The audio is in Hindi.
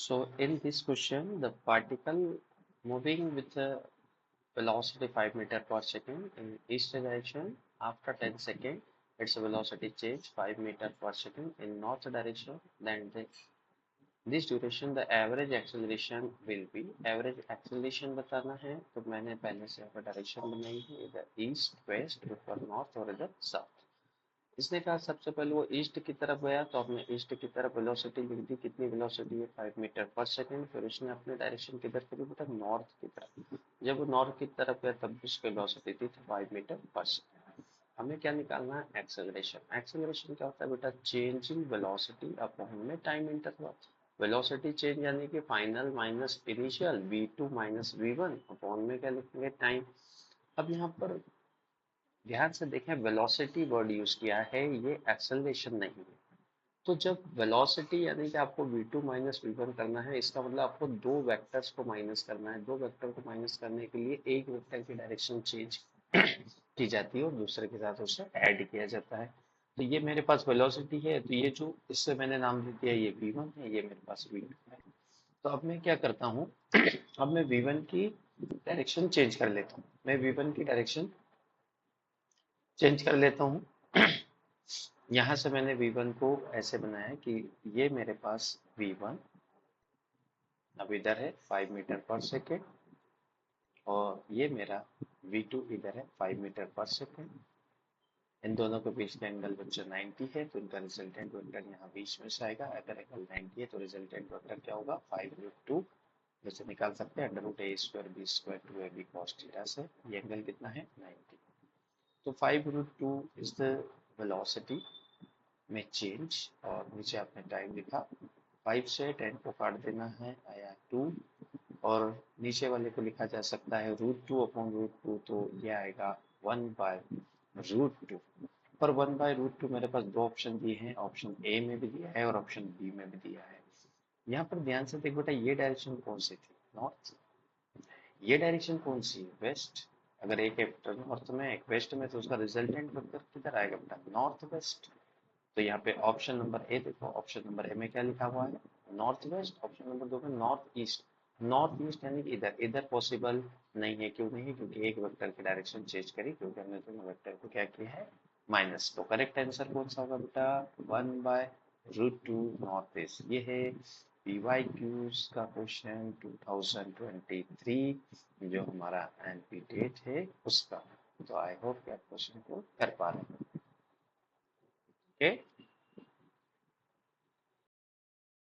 So in this question, the particle moving with a velocity 5 meter per second in east direction after 10 seconds, its velocity change 5 meter per second in north direction. Then this duration the average acceleration will be. Average acceleration बताना है तो मैंने पहले से यहाँ पर डायरेक्शन बनाई है, इधर ईस्ट वेस्ट ऊपर नॉर्थ और इधर साउथ। इसने कहा सबसे पहले वो ईस्ट की तरफ गया तो हमने ईस्ट की तरफ वेलोसिटी लिख दी। कितनी वेलोसिटी है 5 मीटर पर सेकंड। फिर उसने अपने डायरेक्शन किधर करी बेटा, नॉर्थ की तरफ। जब वो नॉर्थ की तरफ गया तब उसकी वेलोसिटी थी 5 मीटर पर सेकंड। हमें क्या निकालना है, एक्सेलरेशन। एक्सेलरेशन क्या होता है बेटा, चेंज इन वेलोसिटी अपॉन में टाइम इंटरवल। वेलोसिटी चेंज यानी कि final minus initial v2 minus v1 upon में क्या लिखेंगे, टाइम। अब यहाँ पर ध्यान से देखें, वेलोसिटी वर्ड यूज किया है, ये एक्सेलरेशन नहीं है। तो जब वेलोसिटी यानी कि आपको v2 माइनस v1 करना है, इसका मतलब आपको दो वेक्टर्स को माइनस करना है। दो वेक्टर को माइनस करने के लिए एक वेक्टर की डायरेक्शन चेंज की जाती है और दूसरे के साथ उसे ऐड किया जाता है। तो ये मेरे पास वेलोसिटी है, तो ये जो इससे मैंने नाम दे दिया ये v1 है, ये मेरे पास v2 है। तो अब मैं क्या करता हूँ, अब मैं v1 की डायरेक्शन चेंज कर लेता हूँ। मैं v1 की डायरेक्शन चेंज कर लेता हूँ। यहाँ से मैंने v1 को ऐसे बनाया कि ये मेरे पास v1 अब इधर है 5 मीटर पर सेकेंड और ये मेरा v2 इधर है 5 मीटर पर सेकेंड। इन दोनों के बीच का एंगल बच्चा 90 है, तो इनका रिजल्टेंट वेक्टर यहाँ बीच में से आएगा। अगर एंगल 90 है तो रिजल्टेंट वेक्टर क्या होगा, 5√2। जैसे निकाल सकते हैं √a² b² 2ab cos theta से। ये एंगल कितना है, 90। तो 5√2 इज द वेलोसिटी में चेंज, और नीचे आपने टाइम लिखा। 5 से 10 को काट देना है, आया 2। और नीचे वाले को लिखा जा सकता है √2 अपॉन √2, तो ये आएगा 1/√2। पर 1/√2 मेरे पास दो ऑप्शन दिए हैं, ऑप्शन ए में भी दिया है और ऑप्शन बी में भी दिया है। यहाँ पर ध्यान से देख बेटा, ये डायरेक्शन कौन सी थी, नॉर्थ। ये डायरेक्शन कौन सी है, वेस्ट। अगर एक वेक्टर नॉर्थ में एक वेस्ट में, तो उसका रिजल्टेंट वेक्टर किधर आएगा बेटा, नॉर्थ वेस्ट। तो यहाँ पे ऑप्शन नंबर ए देखो, ऑप्शन नंबर ए में क्या लिखा हुआ है, नॉर्थ वेस्ट। ऑप्शन नंबर दो में नॉर्थ ईस्ट। नॉर्थ ईस्ट यानी कि इधर। इधर पॉसिबल नहीं है, क्यों नहीं है, क्योंकि एक वेक्टर की डायरेक्शन चेंज करी, क्योंकि हमने दोनों वेक्टर को क्या किया है, माइनस। तो करेक्ट आंसर कौन सा होगा बेटा, 1/√2 नॉर्थ ईस्ट। ये है PYQs का क्वेश्चन 2023, जो हमारा एनपी डेट है उसका। तो आई होप कि आप क्वेश्चन को कर पा रहे हैं। ओके।